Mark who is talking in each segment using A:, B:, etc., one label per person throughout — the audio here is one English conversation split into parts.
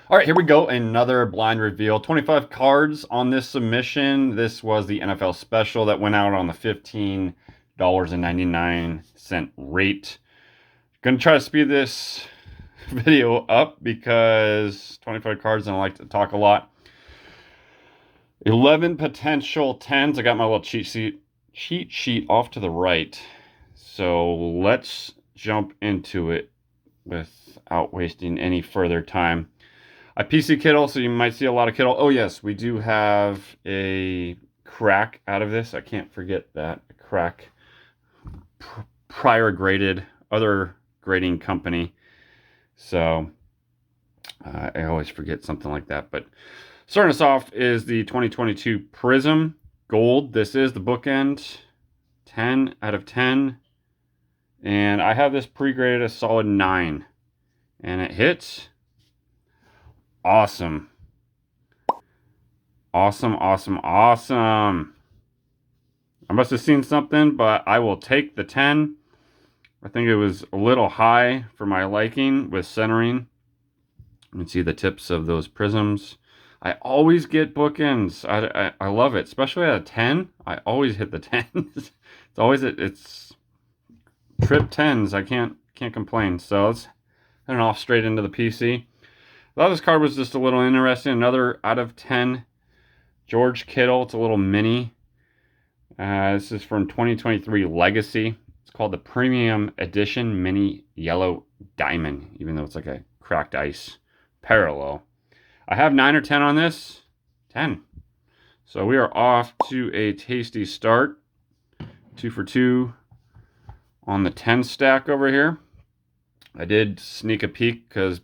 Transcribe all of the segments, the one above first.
A: All right, here we go. Another blind reveal. 25 cards on this submission. This was the NFL special that went out on the $15.99 rate. Gonna try to speed this video up because 25 cards and I like to talk a lot. 11 potential 10s. I got my little cheat sheet off to the right. So let's jump into it without wasting any further time. I PC Kittle, so you might see a lot of Kittle. Oh yes, we do have a crack out of this. I can't forget that. A crack prior graded, other grading company. So I always forget something like that. But starting us off is the 2022 Prism Gold. This is the bookend. 10 out of 10. And I have this pre-graded a solid 9. And it hits. Awesome. Awesome, awesome, awesome. I must have seen something, but I will take the 10. I think it was a little high for my liking with centering. You can see the tips of those prisms. I always get bookends. I love it, especially at a 10. I always hit the 10s. It's always it's trip 10s. I can't complain. So let's head off straight into the PC. I thought this card was just a little interesting. Another out of 10 George Kittle. It's a little mini. This is from 2023 Legacy. It's called the Premium Edition Mini Yellow Diamond, even though it's like a cracked ice parallel. I have 9 or 10 on this. 10. So we are off to a tasty start. 2 for 2 on the 10 stack over here. I did sneak a peek because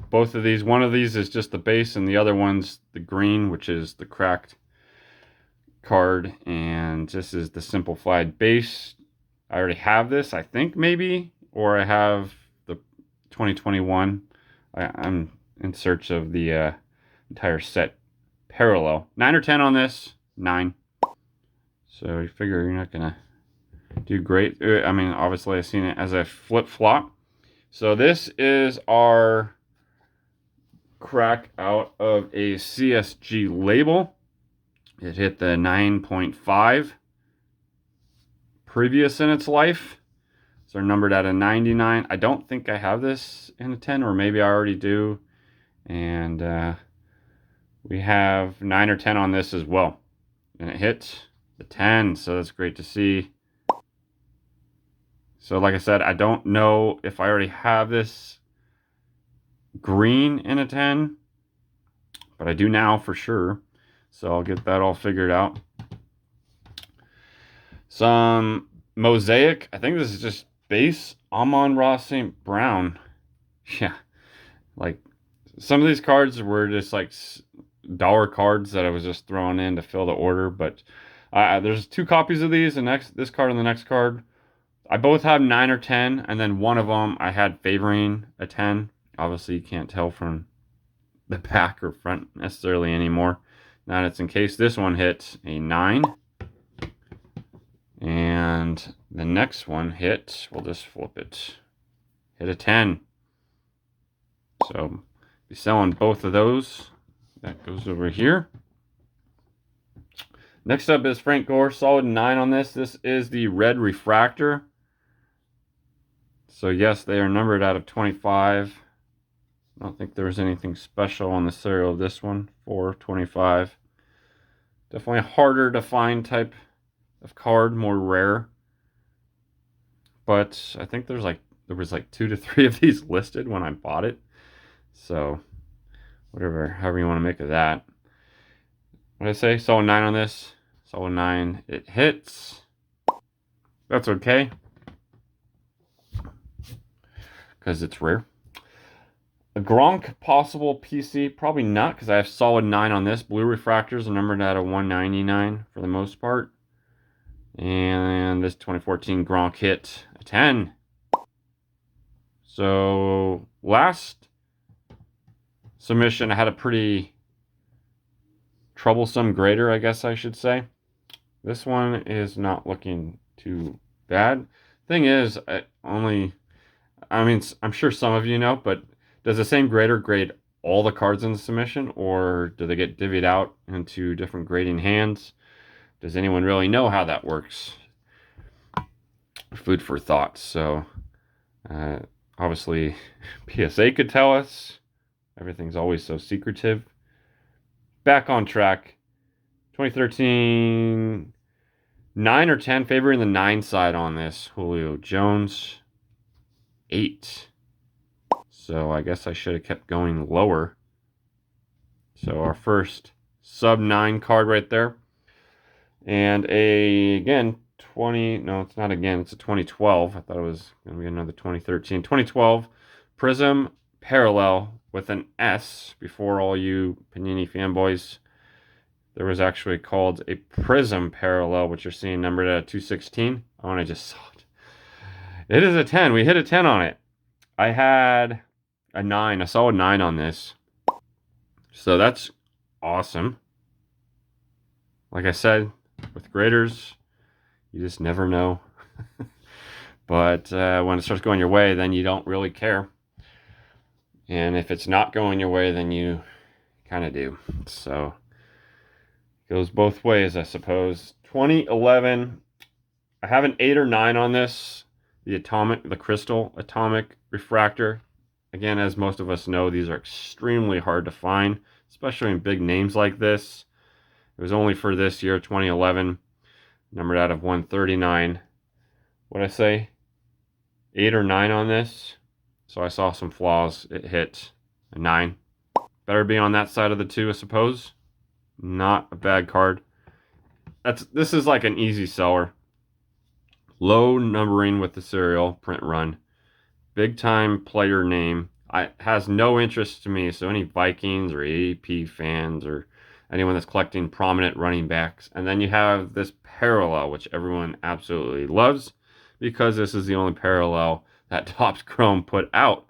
A: both of these, one of these is just the base and the other one's the green, which is the cracked card. And this is the simplified base. I already have this, I think, maybe, or I have the 2021. I'm in search of the entire set parallel. 9 or 10 on this. 9. So you figure you're not gonna do great. I mean, obviously I've seen it as a flip-flop. So this is our crack out of a CSG label. It hit the 9.5 previous in its life. So they're numbered at a 99. I don't think I have this in a 10, or maybe I already do. And we have 9 or 10 on this as well. And it hit the 10, so that's great to see. So like I said, I don't know if I already have this green in a 10, but I do now for sure. So I'll get that all figured out. Some mosaic. I think this is just base Amon-Ra St. Brown. Yeah, like some of these cards were just like dollar cards that I was just throwing in to fill the order. But there's 2 copies of these, this card and the next card. I both have 9 or 10, and then one of them I had favoring a 10. Obviously, you can't tell from the back or front necessarily anymore. Now it's in case this one hit a 9. And the next one hit, we'll just flip it, hit a 10. So be selling both of those. That goes over here. Next up is Frank Gore, solid 9 on this. This is the red refractor. So yes, they are numbered out of 25. I don't think there was anything special on the serial of this one. 425. Definitely a harder to find type of card, more rare. But I think there was like 2 to 3 of these listed when I bought it. So however you want to make of that. What did I say? Solid 9 on this. Solid 9. It hits. That's okay, because it's rare. A Gronk possible PC, probably not, because I have solid 9 on this. Blue refractors are numbered at a 199 for the most part. And this 2014 Gronk hit a 10. So last submission I had a pretty troublesome grader, I guess I should say. This one is not looking too bad. Thing is, I'm sure some of you know, but does the same grader grade all the cards in the submission, or do they get divvied out into different grading hands? Does anyone really know how that works? Food for thought. So, obviously, PSA could tell us. Everything's always so secretive. Back on track. 2013, 9 or 10, favoring the 9 side on this. Julio Jones, 8. So I guess I should have kept going lower. So our first sub 9 card right there. And again, 20, no, it's not again, it's a 2012. I thought it was going to be another 2013. 2012 Prism Parallel with an S before all you Panini fanboys. There was actually called a Prism Parallel, which you're seeing numbered at 216. Oh, and I just saw it. It is a 10. We hit a 10 on it. I had a 9. I saw a 9 on this. So that's awesome. Like I said, with graders, you just never know. But when it starts going your way, then you don't really care. And if it's not going your way, then you kind of do. So it goes both ways, I suppose. 2011, I have an 8 or 9 on this. The crystal atomic refractor. Again, as most of us know, these are extremely hard to find, especially in big names like this. It was only for this year, 2011, numbered out of 139. What'd I say? 8 or 9 on this. So I saw some flaws. It hit a 9. Better be on that side of the 2, I suppose. Not a bad card. This is like an easy seller. Low numbering with the serial print run. Big time player name. Has no interest to me. So any Vikings or AP fans or anyone that's collecting prominent running backs. And then you have this parallel, which everyone absolutely loves because this is the only parallel that Topps Chrome put out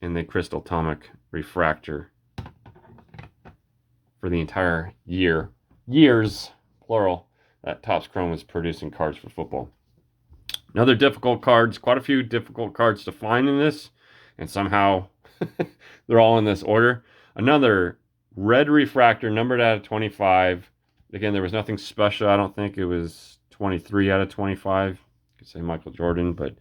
A: in the Crystal Atomic Refractor for the entire years, plural, that Topps Chrome was producing cards for football. Another difficult cards, quite a few difficult cards to find in this, and somehow they're all in this order. Another red refractor, numbered out of 25. Again, there was nothing special. I don't think it was 23 out of 25. I could say Michael Jordan, but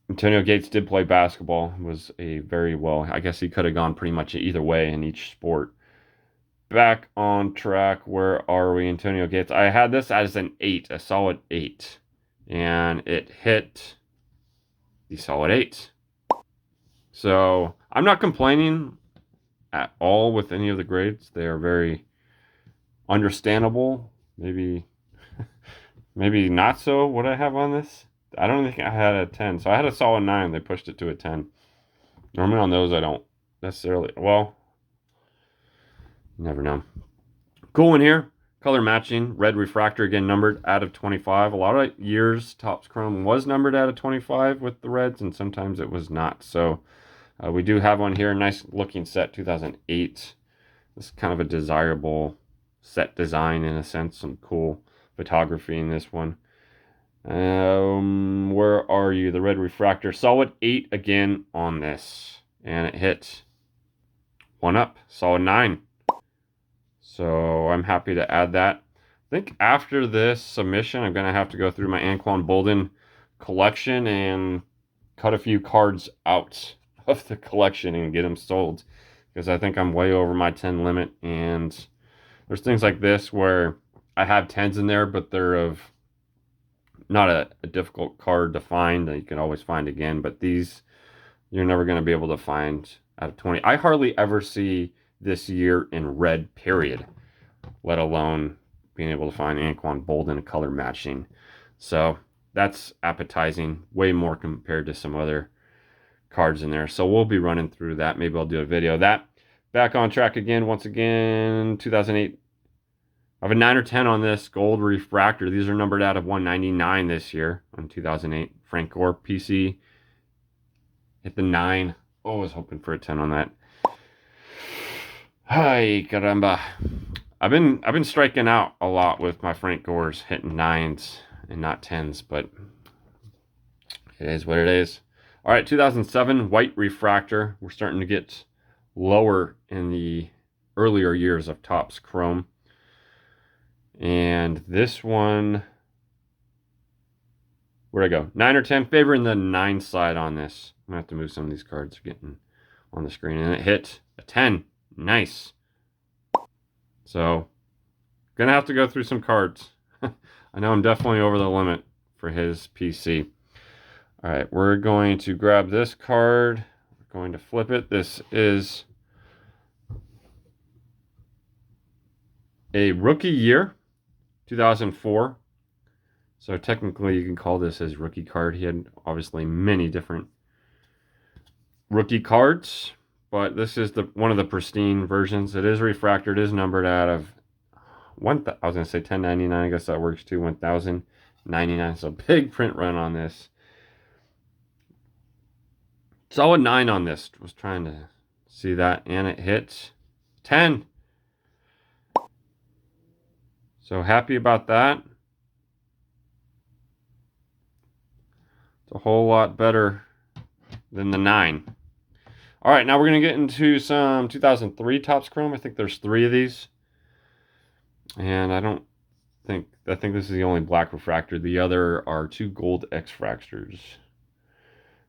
A: Antonio Gates did play basketball. Was a very well, I guess he could have gone pretty much either way in each sport. Back on track. Where are we? Antonio Gates. I had this as an 8, a solid 8. And it hit the solid 8. So I'm not complaining at all with any of the grades. They are very understandable. Maybe not so what I have on this. I don't think I had a 10. So I had a solid 9. They pushed it to a 10. Normally on those I don't necessarily, well, you never know. Cool one here. Color matching. Red refractor, again, numbered out of 25. A lot of years, Topps Chrome was numbered out of 25 with the reds, and sometimes it was not. So we do have one here. Nice looking set, 2008. This is kind of a desirable set design in a sense. Some cool photography in this one. Where are you? The red refractor. Solid 8 again on this. And it hit 1 up. Solid 9. So I'm happy to add that. I think after this submission, I'm going to have to go through my Anquan Boldin collection and cut a few cards out of the collection and get them sold. Because I think I'm way over my 10 limit. And there's things like this where I have 10s in there, but they're of not a difficult card to find. You can always find again. But these, you're never going to be able to find out of 20. I hardly ever see this year in red, period, let alone being able to find Anquan Boldin color matching. So that's appetizing, way more compared to some other cards in there. So we'll be running through that. Maybe I'll do a video of that. Back on track again, once again, 2008. I have a 9 or 10 on this gold refractor. These are numbered out of 199 this year on 2008. Frank Gore PC hit the 9. Oh, I was hoping for a 10 on that. Hi, caramba. I've been striking out a lot with my Frank Gores, hitting 9s and not 10s, but it is what it is. All right, 2007 white refractor. We're starting to get lower in the earlier years of Topps Chrome. And this one, where'd I go? 9 or 10, favoring the 9 side on this. I'm gonna have to move some of these cards getting on the screen. And it hit a 10. Nice. So, gonna have to go through some cards. I know I'm definitely over the limit for his PC. All right, we're going to grab this card. We're going to flip it. This is a rookie year, 2004. So technically you can call this his rookie card. He had obviously many different rookie cards, but this is one of the pristine versions. It is refractor. It is numbered out of I was going to say 1099. I guess that works too. 1099. So big print run on this. Solid 9 on this. Was trying to see that, and it hit 10. So happy about that. It's a whole lot better than the 9. All right, now we're going to get into some 2003 Topps Chrome. I think there's 3 of these. And I think this is the only black refractor. The other are 2 gold X-fractors.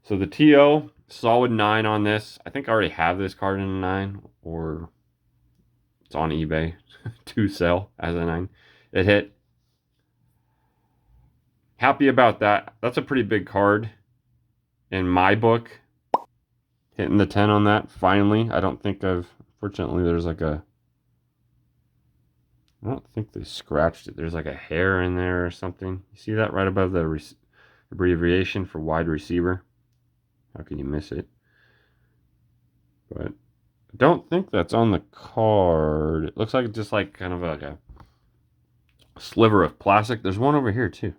A: So the TO, solid 9 on this. I think I already have this card in a 9, or it's on eBay to sell as a 9. It hit. Happy about that. That's a pretty big card in my book. Hitting the 10 on that, finally. I don't think fortunately there's like I don't think they scratched it. There's like a hair in there or something. You see that right above the abbreviation for wide receiver? How can you miss it? But I don't think that's on the card. It looks like it's just like kind of like a sliver of plastic. There's one over here too.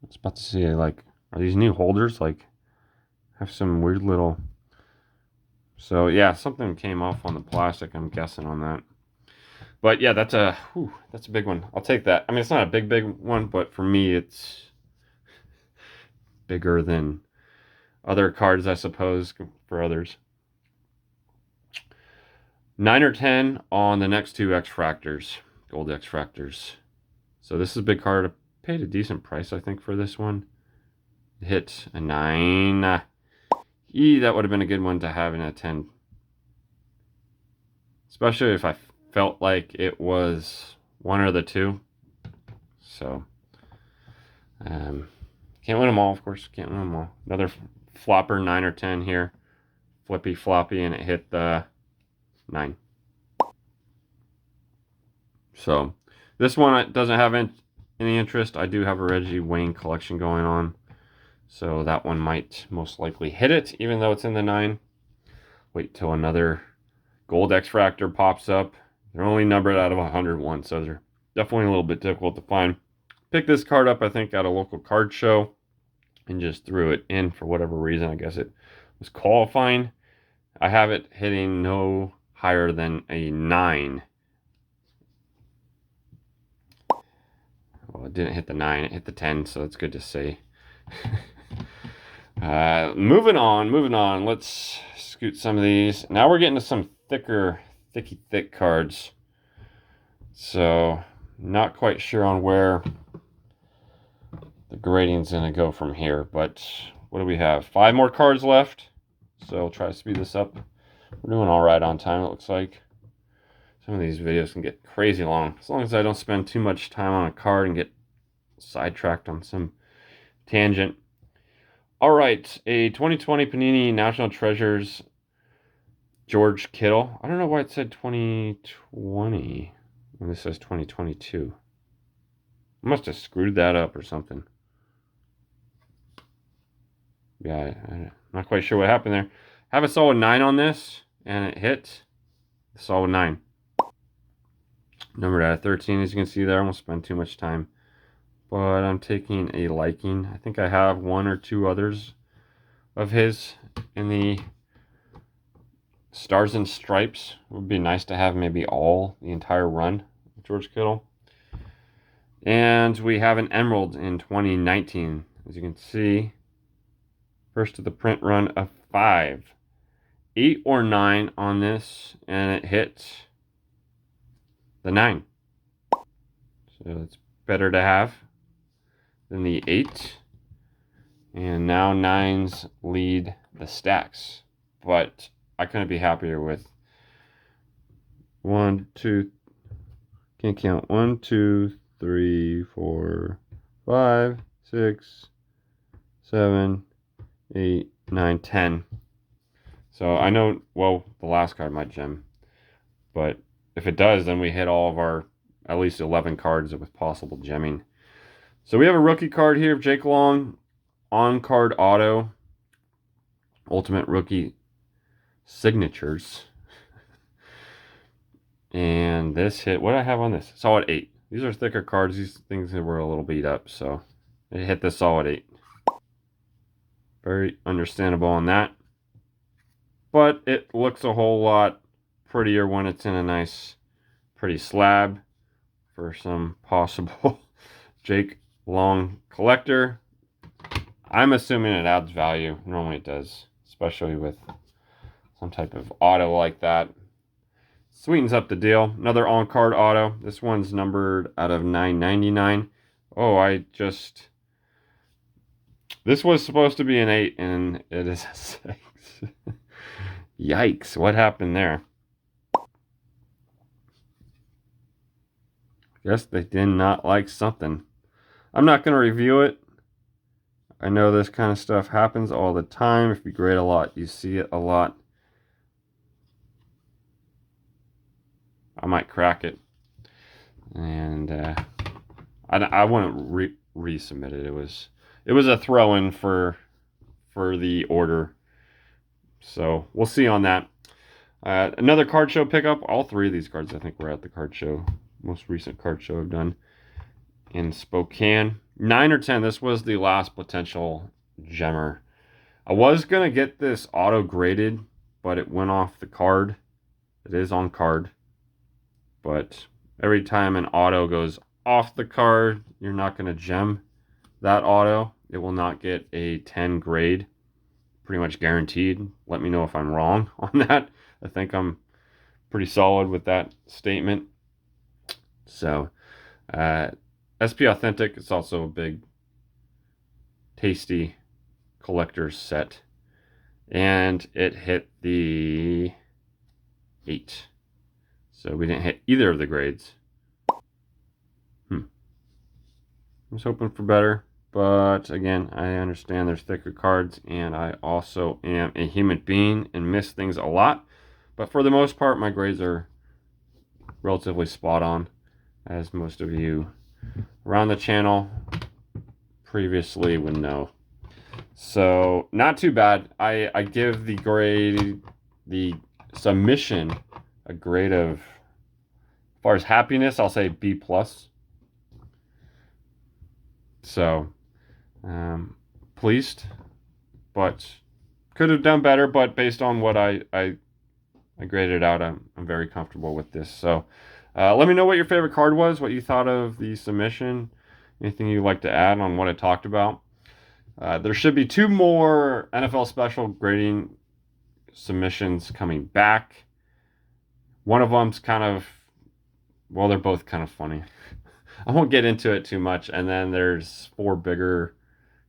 A: I was about to see, like, are these new holders? Like, have some weird little... So, yeah, something came off on the plastic, I'm guessing, on that. But, yeah, that's a big one. I'll take that. I mean, it's not a big one, but for me, it's bigger than other cards, I suppose, for others. 9 or 10 on the next 2 X-fractors, gold X-fractors. So, this is a big card. I paid a decent price, I think, for this one. It hit a 9. That would have been a good one to have in a 10. Especially if I felt like it was one or the 2. So, can't win them all, of course. Can't win them all. Another flopper, 9 or 10 here. Flippy floppy, and it hit the 9. So, this one doesn't have any interest. I do have a Reggie Wayne collection going on. So that one might most likely hit it, even though it's in the 9. Wait till another gold X-fractor pops up. They're only numbered out of 101, so they're definitely a little bit difficult to find. Picked this card up, I think, at a local card show, and just threw it in for whatever reason. I guess it was qualifying. I have it hitting no higher than a 9. Well, it didn't hit the 9, it hit the 10, so it's good to see. Moving on. Let's scoot some of these. Now we're getting to some thick cards. So, not quite sure on where the grading's going to go from here. But what do we have? 5 more cards left. So, I'll try to speed this up. We're doing all right on time, it looks like. Some of these videos can get crazy long. As long as I don't spend too much time on a card and get sidetracked on some tangent. All right, a 2020 Panini National Treasures George Kittle. I don't know why it said 2020 when this says 2022. I must have screwed that up or something. Yeah, I'm not quite sure what happened there. Have a solid 9 on this, and it hit a solid 9. Numbered out of 13, as you can see there. I won't spend too much time. But I'm taking a liking. I think I have 1 or 2 others of his in the Stars and Stripes. It would be nice to have maybe the entire run of George Kittle. And we have an Emerald in 2019. As you can see, first of the print run of 5. 8 or 9 on this, and it hit the 9. So it's better to have than the 8. And now 9s lead the stacks. But I couldn't be happier with 1, 2, can't count, 1, 2, 3, 4, 5, 6, 7, 8, 9, 10. So I know, well, the last card might gem, but if it does, then we hit all of our at least 11 cards with possible gemming. So we have a rookie card here of Jake Long, on-card auto, Ultimate Rookie Signatures. And this hit, what do I have on this? Solid 8. These are thicker cards. These things were a little beat up, so it hit the solid 8. Very understandable on that. But it looks a whole lot prettier when it's in a nice, pretty slab for some possible Jake Long collector. I'm assuming it adds value. Normally it does, especially with some type of auto like that. Sweetens up the deal. Another on-card auto. This one's numbered out of 999. Oh, this was supposed to be an 8, and it is a 6. Yikes, what happened there? Guess they did not like something. I'm not going to review it. I know this kind of stuff happens all the time. If you grade a lot, you see it a lot. I might crack it. And I wouldn't resubmit it. It was a throw-in for the order. So we'll see on that. Another card show pickup. All 3 of these cards I think were at the card show. Most recent card show I've done in Spokane. 9 or 10. This was the last potential gemmer. I was going to get this auto graded, but it went off the card. It is on card. But every time an auto goes off the card, you're not going to gem that auto. It will not get a 10 grade. Pretty much guaranteed. Let me know if I'm wrong on that. I think I'm pretty solid with that statement. So, SP Authentic is also a big, tasty collector's set. And it hit the 8. So we didn't hit either of the grades. I was hoping for better. But again, I understand there's thicker cards, and I also am a human being and miss things a lot. But for the most part, my grades are relatively spot on, as most of you around the channel previously would know. So not too bad. I give the submission a grade of, as far as happiness, I'll say B+. So pleased, but could have done better. But based on what I graded out, I'm very comfortable with this. So let me know what your favorite card was, what you thought of the submission, anything you'd like to add on what I talked about. There should be 2 more NFL special grading submissions coming back. One of them's kind of, well, they're both kind of funny. I won't get into it too much. And then there's 4 bigger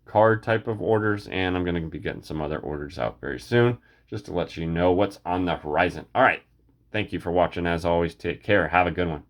A: card type of orders, and I'm going to be getting some other orders out very soon, just to let you know what's on the horizon. All right. Thank you for watching. As always, take care. Have a good one.